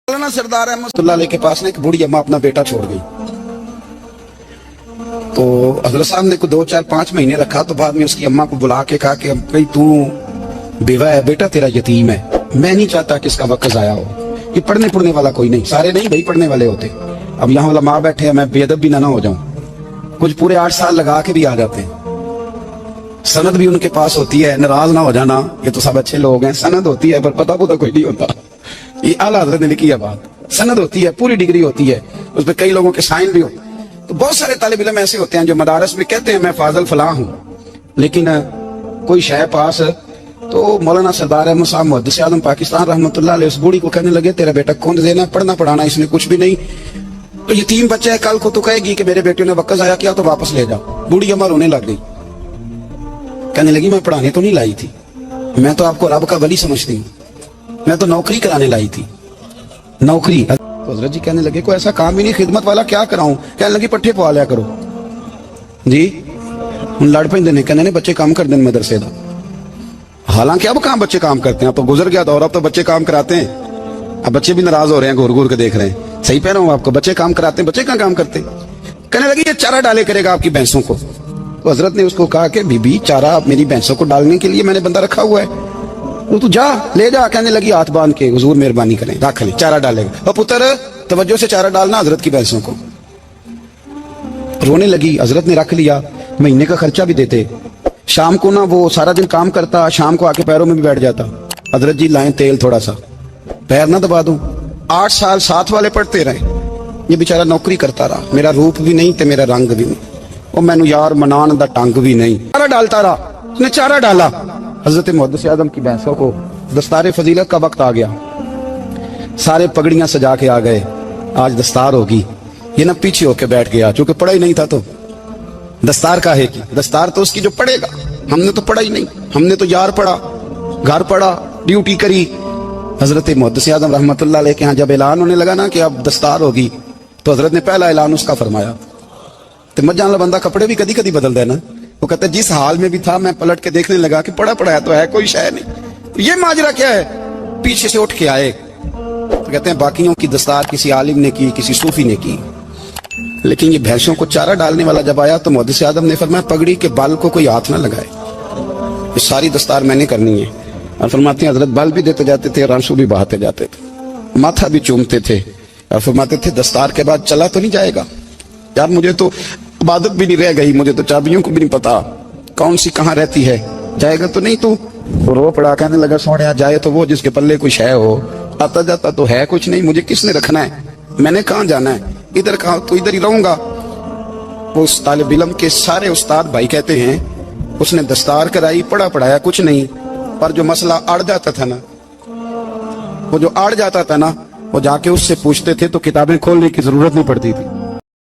मौलाना सरदार अहमद अली के पास ना एक बूढ़ी अम्मा अपना बेटा छोड़ गई। तो हजरत साहब ने को 2 4 5 महीने रखा। तो बाद में उसकी अम्मा को बुला के कहा कि भाई तू बेवा है, बेटा तेरा यतीम है, मैं नहीं चाहता कि इसका वक्त जाया हो। ये पढ़ने वाला कोई नहीं, सारे नहीं भाई पढ़ने वाले होते। अब यहाँ वाला माँ बैठे हैं, मैं बेअदब भी ना हो जाऊं। कुछ पूरे 8 साल लगा के भी आ जाते हैं, सनद भी उनके पास होती है। नाराज ना हो जाना, ये तो सब अच्छे लोग हैं। सनद होती है पर पता कोई नहीं होता। ये आला हज़रत ने लिखी है बात। सनद होती है, पूरी डिग्री होती है, उस पर कई लोगों के साइन भी हो। तो बहुत सारे तालिब इल्म ऐसे होते हैं जो मदारस में कहते हैं मैं फाजल फलाह हूँ, लेकिन कोई शय पास। तो मौलाना सरदार अहमद साहब मुहद्दिस आज़म पाकिस्तान रहमतुल्लाह अलैह उस बूढ़ी को कहने लगे तेरा बेटा कौन देना, पढ़ना पढ़ाना इसने कुछ भी नहीं, तो यतीम बच्चा है, कल को तो कहेगी कि मेरे बेटे ने वक्त ज़ाया किया तो वापस ले जाओ। बूढ़ी अम्मा रोने लग गई, कहने लगी मैं पढ़ाने तो नहीं लाई थी, मैं तो आपको रब का वली समझती हूँ, मैं तो नौकरी कराने लाई थी, नौकरी। तो हजरत जी कहने लगे कोई ऐसा काम ही नहीं, खिदमत वाला क्या कराऊं। कहने लगी पट्ठे पवा लिया करो जी। हम लड़ पे देने कहने बच्चे काम कर देने मदरसे का। हालांकि अब कहाँ बच्चे काम करते हैं, अब तो गुजर गया दौर, अब तो बच्चे काम कराते हैं। अब बच्चे भी नाराज हो रहे हैं, घूर घूर के देख रहे हैं। सही कह रहा हूँ आपको, बच्चे काम कराते हैं, बच्चे कहाँ काम करते। कहने लगी ये चारा डाले करेगा आपकी भैंसों को। तो हजरत ने उसको कहा कि बीबी चारा मेरी भैंसों को डालने के लिए मैंने बंदा रखा हुआ है, वो तू जा ले जा। कहने लगी हाथ बांध के हुजूर मेहरबानी करें रख ले, चारा डालेगा। और पुत्र तवज्जो से चारा डालना हजरत की भैंसों को। रोने लगी। हजरत ने रख लिया, महीने का खर्चा भी देते। शाम को ना वो सारा दिन काम करता, शाम को आके पैरों में भी बैठ जाता। हजरत जी लाएं तेल थोड़ा सा, पैर ना दबा दूं। 8 साल साथ वाले पढ़ते रहे, ये बेचारा नौकरी करता रहा। मेरा रूप भी नहीं ते मेरा रंग भी नहीं, वो मैनू यार मनान दा टंग भी नहीं। चारा डालता रहा, उसने चारा डाला। हजरत मुहद्दिस आज़म की भैंसों को दस्तार फजीलत का वक्त आ गया, सारे पगड़ियां सजा के आ गए, आज दस्तार होगी। ये ना पीछे होके बैठ गया, चूंकि पढ़ा ही नहीं था। तो दस्तार काहे की, दस्तार तो उसकी जो पढ़ेगा। हमने तो पढ़ा ही नहीं, हमने तो यार पढ़ा, घर पढ़ा, ड्यूटी करी। हजरत मुहद्दिस आज़म रहमतुल्लाह अलैह के यहाँ जब ऐलान होने लगा ना कि अब दस्तार होगी, तो हजरत ने पहला ऐलान उसका फरमाया। तो मजान ला बंदा कपड़े भी कदी कदी बदल देना। वो कहते जिस हाल में भी था मैं पलट के देखने लगा कि पढ़ा पढ़ाया तो है, कोई शय नहीं, ये माजरा क्या है। पीछे से उठ के आए, तो कहते हैं बाकियों की दस्तार किसी आलिम ने की, किसी सूफी ने की, लेकिन ये भैंसों को चारा डालने वाला जब आया तो मुहद्दिस आज़म ने फरमाया पगड़ी के बाल को कोई हाथ ना लगाए, ये सारी दस्तार मैंने करनी है। और फरमाते हैं हजरत बाल भी देते जाते थे, आंसू भी बहाते जाते थे, माथा भी चूमते थे। और फरमाते थे दस्तार के बाद चला तो नहीं जाएगा यार, मुझे तो इबादत भी नहीं रह गई, मुझे तो चाबियों को भी नहीं पता कौन सी कहाँ रहती है, जाएगा तो नहीं तू। रो पड़ा, कहने लगा सोने जाए तो वो जिसके पल्ले कुछ है हो, आता जाता तो है कुछ नहीं, मुझे किसने रखना है, मैंने कहाँ जाना है, इधर कहाँ तो इधर ही रहूंगा। वो उस तालिब इल्म के सारे उस्ताद भाई कहते हैं उसने दस्तार कराई, पढ़ा पढ़ाया कुछ नहीं, पर जो मसला अड़ जाता था ना, वो जो अड़ जाता था ना, वो जाके उससे पूछते थे तो किताबें खोलने की जरूरत नहीं पड़ती थी।